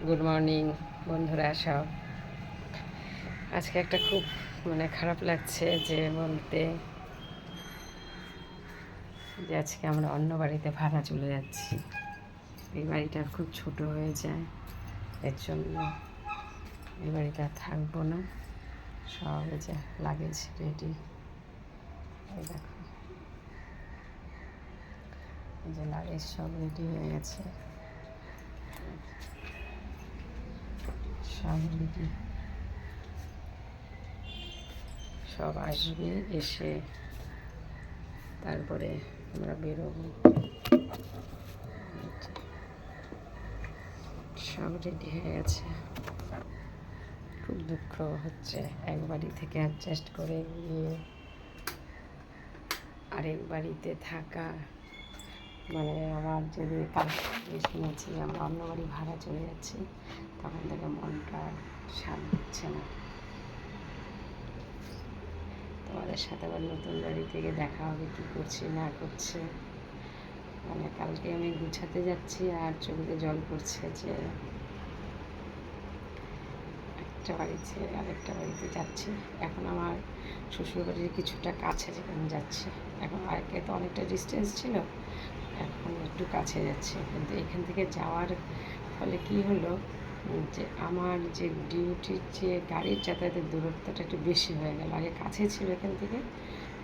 Good morning বন্ধুরা সব। আজকে একটা খুব খারাপ লাগছে যে বলতে যে আজকে আমরা অন্য বাড়িতে ভাড়া চলে যাচ্ছি। এই বাড়িটা খুব ছোট হয়ে যায়, এর জন্য এই বাড়িতে আর থাকবো না। সব যে লাগেজ রেডি, এই দেখো এই যে লাগেজ সব রেডি হয়ে গেছে, সব রেডি, সব আসবে, এসে তারপরে আমরা বেরোবো। সব রেডি হয়ে গেছে। খুব দুঃখ হচ্ছে এক বাড়ি থেকে অ্যাডজাস্ট করে গিয়ে আরেক বাড়িতে থাকা। আমার যদি কালকে শুনেছি আমরা অন্য বাড়ি ভাড়া চলে যাচ্ছি, তখন থেকে মনটা শান্ত দিচ্ছে না। তোমাদের সাথে আবার নতুন বাড়ি থেকে দেখা হবে, কী করছি না করছে। কালকে আমি গুছাতে যাচ্ছি আর চোখে জল পড়ছে যে একটা বাড়ি ছেড়ে আরেকটা বাড়িতে যাচ্ছি। এখন আমার শ্বশুরবাড়ির কিছুটা কাছে যেখানে যাচ্ছি, এখন আগে তো অনেকটা ডিস্টেন্স ছিল, এখন একটু কাছে যাচ্ছে। কিন্তু এখান থেকে যাওয়ার ফলে কি হলো যে আমার যে ডিউটির যে গাড়ির যাতায়াতের দূরত্বটা একটু বেশি হয়ে গেল। আগে কাছে ছিল এখান থেকে,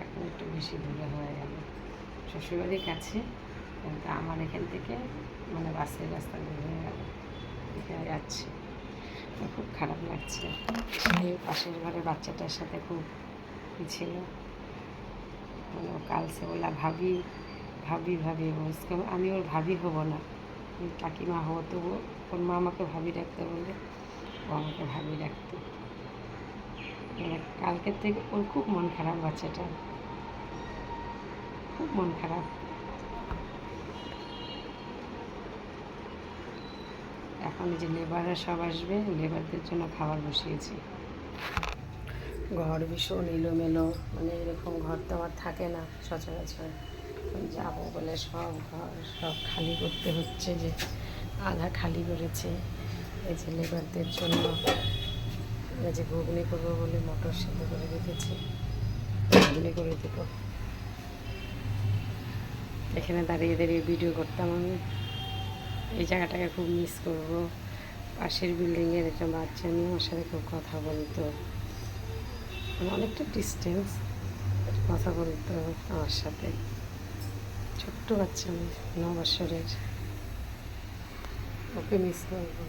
এখন একটু বেশি দূরে হয়ে গেল। শ্বশুরবাড়ির কাছে, কিন্তু আমার এখান থেকে বাসের রাস্তা দূর হয়ে গেল, এখানে যাচ্ছি। খুব খারাপ লাগছে। সেই পাশের ঘরে বাচ্চাটার সাথে খুব ছিল, কাল সে বলা ভাবি ভাবি ভাবি, আমি ওর ভাবি হব না, কাকিমা হবো। তবু ওর মা আমাকে ভাবি রাখতে বলে ও আমাকে ভাবি রাখতো। কালকের থেকে ওর খুব মন খারাপ, বাচ্চাটা খুব মন খারাপ। এখন যে লেবাররা সব আসবে, লেবারদের জন্য খাবার বসিয়েছি। ঘর ভীষণ এলোমেলো, এরকম ঘর তো আমার থাকে না সচরাচর। যাবো বলে সব ঘর সব খালি করতে হচ্ছে, যে আধা খালি করেছে। এই যে লেবারদের জন্য এই যে ঘুগনি করবো বলে মটর সিদ্ধ করে রেখেছি, ঘুগনি করে দেবো। এখানে দাঁড়িয়ে দাঁড়িয়ে ভিডিও করতাম আমি। এই জায়গাটাকে খুব মিস করব। পাশের বিল্ডিংয়ের একটা বাচ্চা নিয়ে আমার সাথে খুব কথা বলতো, অনেকটা ডিস্টেন্স, কথা বলতো আমার সাথে। ছোট্ট বাচ্চা, 9 বছরের, ওকে মিস করবো।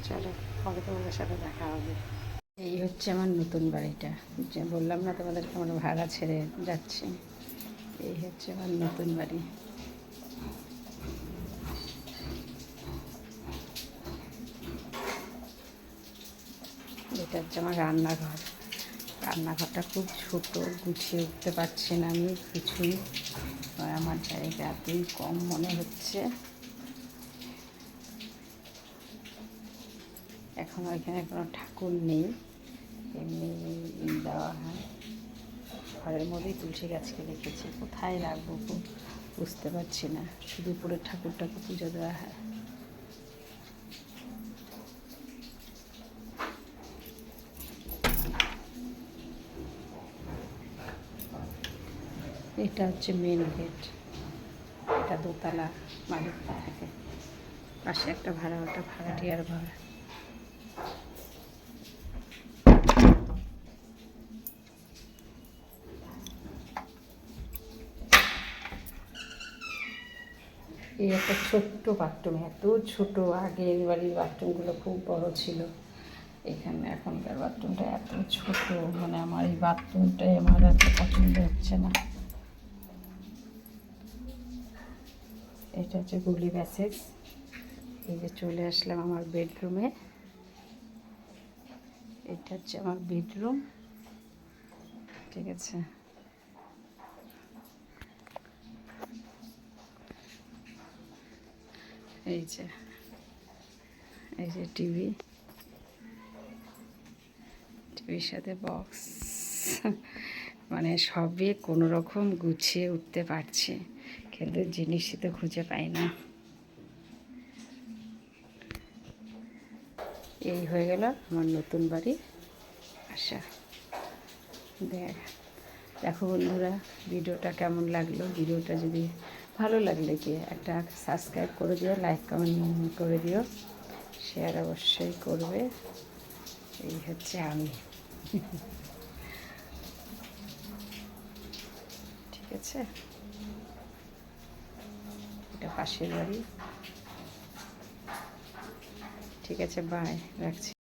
চলো পরে তোমাদের সাথে দেখা হবে। এই হচ্ছে আমার নতুন বাড়িটা, যে বললাম না তোমাদেরকে আমরা ভাড়া ছেড়ে যাচ্ছি। এই হচ্ছে আমার নতুন বাড়ি। এটা হচ্ছে আমার রান্নাঘর। রান্নাঘরটা খুব ছোট, গুছিয়ে উঠতে পারছি না আমি কিছুই। আমার জায়গা এতই কম মনে হচ্ছে। এখন ওইখানে কোনো ঠাকুর নেই, এমনি দেওয়া হয়। ঘরের মধ্যেই তুলসী গাছকে রেখেছি, কোথায় রাখবো বুঝতে পারছি না। শুধু উপরের ঠাকুরটাকে পুজো দেওয়া হয়। এটা হচ্ছে মেন গেট, এটা দোতলা, মালিক থাকে। পাশে একটা ভাড়াটিয়ার ঘর। এই একটা ছোট্ট বাথরুম, এত ছোট। আগের বাড়ির বাথরুমগুলো খুব বড় ছিল, এখানে এখনকার বাথরুমটা এত ছোট। আমার এই বাথরুমটাই আমার এত পছন্দ হচ্ছে না। এটা হচ্ছে গুলি প্যাসেজ। এই যে চলে আসলাম আমার বেডরুমে। এটা হচ্ছে আমার বেডরুম, ঠিক আছে। এই যে টিভির সাথে বক্স, সবই কোনো রকম গুছিয়ে উঠতে পারছে, কিন্তু জিনিসই তো খুঁজে পাই না। এই হয়ে গেল আমার নতুন বাড়ি আসা। দেখো বন্ধুরা, ভিডিওটা কেমন লাগলো। ভিডিওটা যদি ভালো লাগলে কি একটা সাবস্ক্রাইব করে দিও, লাইক কমেন্ট করে দিও, শেয়ার অবশ্যই করবে। এই হচ্ছে আমি। ঠিক আছে, এটা পাশের বাড়ি। ঠিক আছে, বাই, রাখছি।